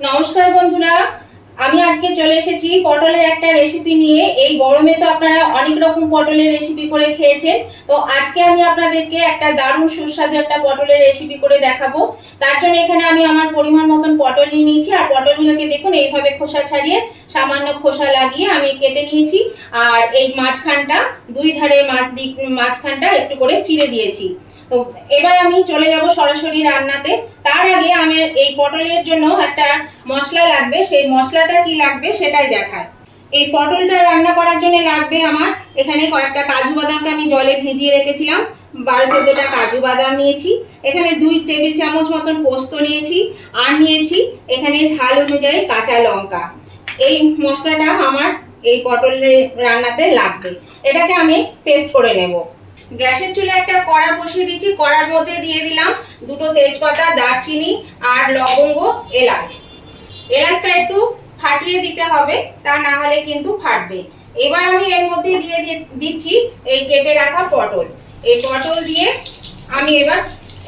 নমস্কার বন্ধুরা, আমি আজকে চলে এসেছি পটলের একটা রেসিপি নিয়ে। এই গরমে তো আপনারা অনেক রকম পটলের রেসিপি করে খেয়েছেন, তো আজকে আমি আপনাদেরকে একটা দারুণ সুস্বাদু একটা পটলের রেসিপি করে দেখাবো। তার জন্য এখানে আমি আমার পরিমাণ মতন পটল নিয়ে নিয়েছি, আর পটলগুলোকে দেখুন এইভাবে খোসা ছাড়িয়ে সামান্য খোসা লাগিয়ে আমি কেটে নিয়েছি। আর এই মাঝখানটা, দুই ধারের মাঝখানটা একটু করে চিড়ে দিয়েছি। তো এবার আমি চলে যাব সরাসরি রান্নাতে। তার আগে আমি এই পটলের জন্য একটা মশলা লাগবে, সেই মশলাটা কি লাগবে সেটাই দেখায়। এই পটলটা রান্না করার জন্য লাগবে আমার এখানে কয়েকটা কাজু বাদামকে আমি জলে ভিজিয়ে রেখেছিলাম, 12-14টা কাজু বাদাম নিয়েছি। এখানে 2 টেবিল চামচ মতন পোস্ত নিয়েছি, আর নিয়েছি এখানে ঝাল অনুযায়ী কাঁচা লঙ্কা। এই মশলাটা আমার এই পটলের রান্নাতে লাগবে। এটাকে আমি পেস্ট করে নেব। গ্যাসের চুলে একটা কড়া বসিয়ে দিয়েছি, কড়ার মধ্যে দিয়ে দিলাম 2টো তেজপাতা, দারচিনি আর লবঙ্গ, এলাচ। এলাচটা একটু ফাটিয়ে দিতে হবে, তা না হলে কিন্তু ফাটবে। এবার আমি এর মধ্যে দিয়ে দিচ্ছি এই কেটে রাখা পটল। এই পটল দিয়ে আমি এবার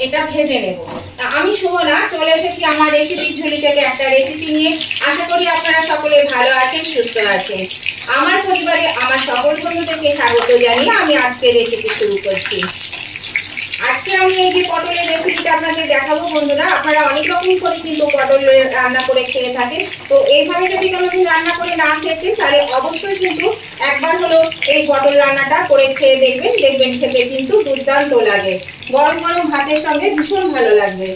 এটা ভেজে নেব। তা আমি সুমনা চলে এসেছি আমার রেসিপির ঝুলি থেকে একটা রেসিপি নিয়ে। আশা করি আপনারা সকলে ভালো আছেন, সুস্থ আছেন। আমার পরিবারে আমার সকল বন্ধুদেরকে স্বাগত জানিয়ে আমি আজকে রেসিপি শুরু করছি। আজকে আমি এই যে পটলের রেসিপিটা আপনাদের দেখাবো বন্ধুরা। আপনারা অনেক রকম করে কিন্তু পটল রান্না করে খেয়ে থাকেন, তো এইভাবে যদি কোনোদিন রান্না করে না খেয়েছেন তাহলে অবশ্যই কিন্তু একবার হলো এই পটল রান্নাটা করে খেয়ে দেখবেন। দেখবেন খেতে কিন্তু দুর্দান্ত লাগে, গরম গরম ভাতের সঙ্গে ভীষণ ভালো লাগবে।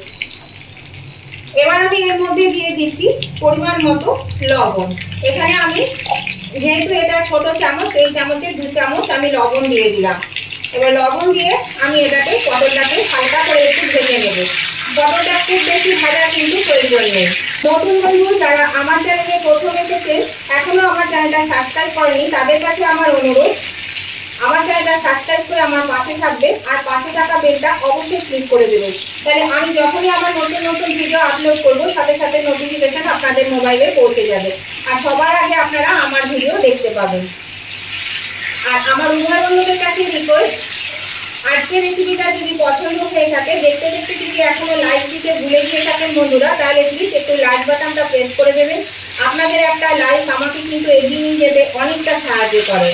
এবার আমি এর মধ্যে দিয়ে দিচ্ছি পরিমাণ মতো লবণ। এখানে আমি যেহেতু এটা ছোট চামচ, এই চামচে 2 চামচ আমি লবণ দিয়ে দিলাম। এবার লবণ দিয়ে আমি এটাকে পটলটাকে হালকা করে একটু ভেজে নেব। পটলটা খুব বেশি ভাজা কিন্তু প্রয়োজন নেই। নতুন বন্ধু যারা আমার চ্যানেলে প্রথম এসেছে, এখনো আমার চ্যানেলটা সাবস্ক্রাইব করেনি, তাদের কাছে আমার অনুরোধ আমার চ্যানেলটা সাবস্ক্রাইব করে আমার পাশে থাকবে, আর পাশে থাকা বেলটা অবশ্যই ক্লিক করে দেবেন। তাহলে আমি যখনই আমার নতুন নতুন ভিডিও আপলোড করবো সাথে সাথে নোটিফিকেশন আপনাদের মোবাইলে পৌঁছে যাবে, আর সবার আগে আপনারা আমার ভিডিও দেখতে পাবেন। আর আমার উভয় বন্ধুদের কাছে রিকোয়েস্ট, আজকের রেসিপিটা যদি পছন্দ হয়ে থাকে, দেখতে দেখতে যদি এখনো লাইক দিতে ভুলে গিয়ে থাকেন বন্ধুরা, তাহলে প্লিজ একটু লাইক বাটনটা প্রেস করে দেবেন। আপনাদের একটা লাইক আমাকে কিন্তু এগিয়ে নিয়ে যেতে অনেকটা সাহায্য করে।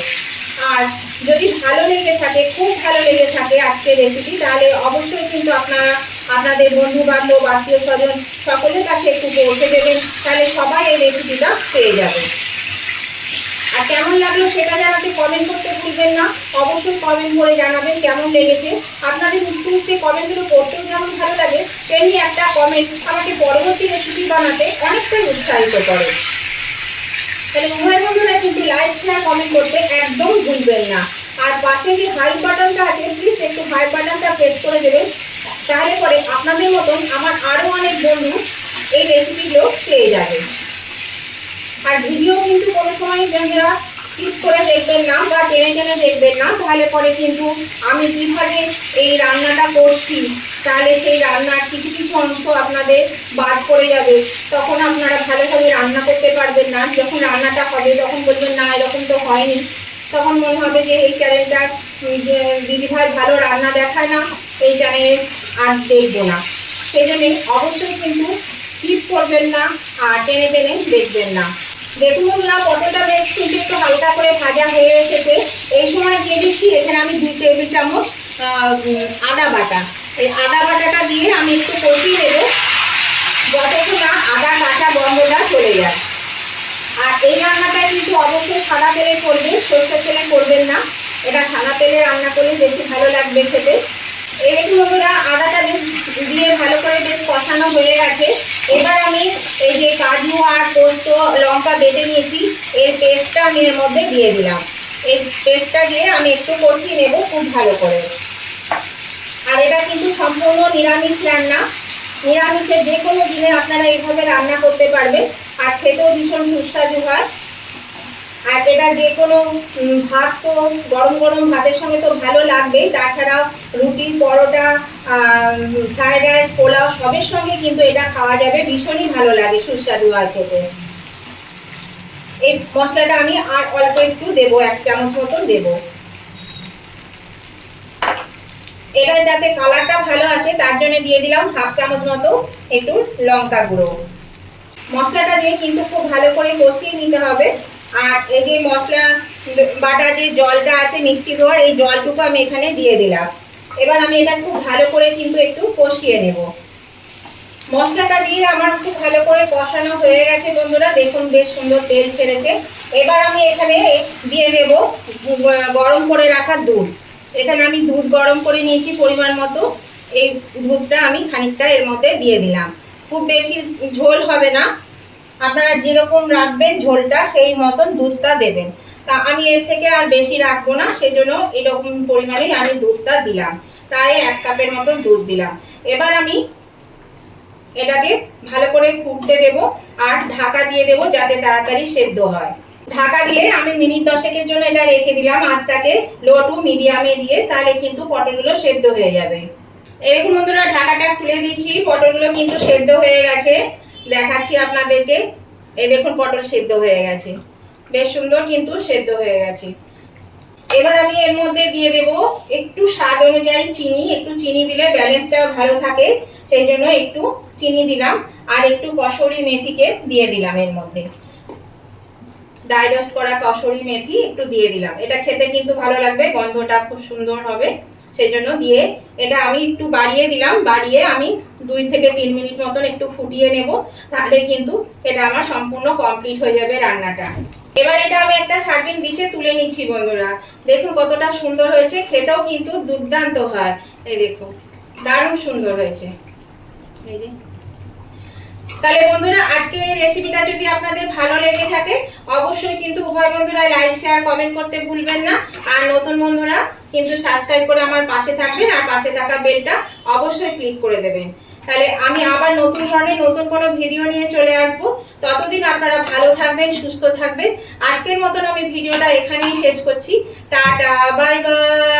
আর যদি ভালো লেগে থাকে, খুব ভালো লেগে থাকে আজকের রেসিপি, তাহলে অবশ্যই কিন্তু আপনারা আপনাদের বন্ধু বান্ধব, আত্মীয় স্বজন সকলের কাছে একটু পৌঁছে দেবেন, তাহলে সবাই এই রেসিপিটা পেয়ে যাবে। আর কেমন লাগলো সেটা জানাতে কমেন্ট করতে ভুলবেন না। অবশ্যই কমেন্ট করে জানাবেন কেমন লেগেছে। আপনাদের মিষ্টি মিষ্টি কমেন্টগুলো করতেও যেমন ভালো লাগে, তেমনি একটা কমেন্ট আমাকে পরবর্তী রেসিপি বানাতে অনেকটাই উৎসাহিত করে। তাহলে উভয় বন্ধুরা কিন্তু লাইক, শেয়ার, কমেন্ট করতে একদম ভুলবেন না। আর পাশে যে হাই বাটনটা আছে, প্লিজ একটু হাই বাটনটা প্রেস করে দেবেন, তাহলে পরে আপনাদের মতন আমার আরও অনেক বন্ধু এই রেসিপিগুলো পেয়ে যাবে। আর ভিডিও কিন্তু কোনো সময় বন্ধুরা স্কিপ করে দেখবেন না বা টেনে টেনে দেখবেন না, তাহলে পরে কিন্তু আমি কিভাবে এই রান্নাটা করছি তাহলে সেই রান্নার কিছু কিছু অংশ আপনাদের বাদ পড়ে যাবে। তখন আপনারা ভালোভাবে রান্না করতে পারবেন না। যখন রান্নাটা হবে তখন বলবেন না এরকম তো হয়নি, তখন মনে হবে যে এই চ্যানেলটা দিদিভাই ভালো রান্না দেখায় না, এই চ্যানেলে আর দেখবো না। সেই জন্য অবশ্যই কিন্তু স্কিপ করবেন না আর টেনে টেনে দেখবেন না। দেখুন বন্ধুরা, পটলটা বেশ কিন্তু একটু হালকা করে ভাজা হয়ে এসেছে। এই সময় দিয়ে দিচ্ছি এখানে আমি 2 টেবিল চামচ আদা বাটা। এই আদা বাটাটা দিয়ে আমি একটু কষিয়ে নেব যতক্ষণ না আদা কাঁচা গন্ধটা চলে যায়। আর এই রান্নাটা কিন্তু অবশ্যই সাদা তেলে করবেন, সরষের তেলে করবেন না। এটা সাদা তেলে রান্না করলে বেশি ভালো লাগবে খেতে। এই দেখুন বন্ধুরা, আদাটা দিয়ে ভালো করে বেশ কষানো হয়ে গেছে। এবার আমি এই যে কাজু আর পোস্ত লঙ্কা বেটে নিয়েছি, এর পেস্টটা আমি এর মধ্যে দিয়ে দিলাম। এই পেস্টটা দিয়ে আমি একটু কষিয়ে নেব খুব ভালো করে। আর এটা কিন্তু সম্পূর্ণ নিরামিষ রান্না। নিরামিষের যে কোনো দিনে আপনারা এইভাবে রান্না করতে পারবেন, আর খেতেও ভীষণ সুস্বাদু হয়। আর এটা যে কোনো ভাত, তো গরম গরম ভাতের সঙ্গে তো ভালো লাগবেই, তাছাড়াও রুটি, পরোটা, ফ্রাইড রাইস, পোলাও সবের সঙ্গে কিন্তু এটা খাওয়া যাবে, ভীষণই ভালো লাগে, সুস্বাদু হয় খেতে। এই মশলাটা আমি আর অল্প একটু দেবো, 1 চামচ মতন দেবো। এটা যাতে কালারটা ভালো আসে তার জন্য দিয়ে দিলাম 1/2 চামচ মতো একটু লঙ্কা গুঁড়ো। মশলাটা দিয়ে কিন্তু খুব ভালো করে কষিয়ে নিতে হবে। আর এই যে মশলা বাটা যে জলটা আছে মিক্সি ধোয়ার, এই জলটুকু আমি এখানে দিয়ে দিলাম। এবার আমি এটা খুব ভালো করে কিন্তু একটু কষিয়ে নেব। মশলাটা দিয়ে আমার খুব ভালো করে কষানো হয়ে গেছে বন্ধুরা, দেখুন বেশ সুন্দর তেল ছেড়েছে। এবার আমি এখানে দিয়ে দেব গরম করে রাখা দুধ। এখানে আমি দুধ গরম করে নিয়েছি পরিমাণ মতো। এই দুধটা আমি খানিকটা এর মধ্যে দিয়ে দিলাম। খুব বেশি ঝোল হবে না, আপনারা যেরকম রাখবেন ঝোলটা সেই মতন দুধটা দেবেন। তা আমি এর থেকে আর বেশি রাখবো না, সেজন্য এরকম পরিমাণেই আমি দুধটা দিলাম। প্রায় 1 কাপের মতো দুধ দিলাম। এবার আমি এটাকে ভালো করে ফুটতে দেব আর ঢাকা দিয়ে দেব যাতে তাড়াতাড়ি সেদ্ধ হয়। ঢাকা দিয়ে আমি মিনিট 10-এর জন্য এটা রেখে দিলাম আঁচটাকে লো টু মিডিয়ামে দিয়ে, তাহলে কিন্তু পটলগুলো সেদ্ধ হয়ে যাবে। এরকম বন্ধুরা ঢাকাটা খুলে দিচ্ছি, পটলগুলো কিন্তু সেদ্ধ হয়ে গেছে, দেখাচ্ছি আপনাদেরকে। এই দেখুন পটল সেদ্ধ হয়ে গেছে, বেশ সুন্দর কিন্তু সেদ্ধ হয়ে গেছে। এবার আমি এর মধ্যে দিয়ে দেব একটু স্বাদ অনুযায়ী চিনি। একটু চিনি দিলে ব্যালেন্সটা ভালো থাকে, সেই জন্য একটু চিনি দিলাম। আর একটু কসুরি মেথিকে দিয়ে দিলাম এর মধ্যে, ড্রাই রোস্ট করা কসুরি মেথি একটু দিয়ে দিলাম। এটা খেতে কিন্তু ভালো লাগবে, গন্ধটা খুব সুন্দর হবে, সেই জন্য দিয়ে এটা আমি একটু বাড়িয়ে দিলাম। বাড়িয়ে আমি 2 থেকে 3 মিনিট মতন একটু ফুটিয়ে নেব, তাহলে কিন্তু এটা আমার সম্পূর্ণ কমপ্লিট হয়ে যাবে রান্নাটা। এবার এটা আমি একটা সার্ভিং ডিশে তুলে নিচ্ছি বন্ধুরা। দেখুন কতটা সুন্দর হয়েছে, খেতেও কিন্তু দুর্দান্ত হয়। এই দেখুন দারুণ সুন্দর হয়েছে। এই যে, তাহলে বন্ধুরা আজকের এই রেসিপিটা যদি আপনাদের ভালো লেগে থাকে অবশ্যই কিন্তু উভয় বন্ধুরা লাইক শেয়ার কমেন্ট করতে ভুলবেন না। আর নতুন বন্ধুরা কিন্তু সাবস্ক্রাইব করে আমার পাশে থাকবেন আর পাশে থাকা বেলটা অবশ্যই ক্লিক করে দেবেন। তাহলে আমি আবার নতুন ধরনের নতুন কোনো ভিডিও নিয়ে চলে আসব। ততদিন আপনারা ভালো থাকবেন, সুস্থ থাকবেন। আজকের মতন আমি ভিডিওটা এখানেই শেষ করছি। Tata, bye bye.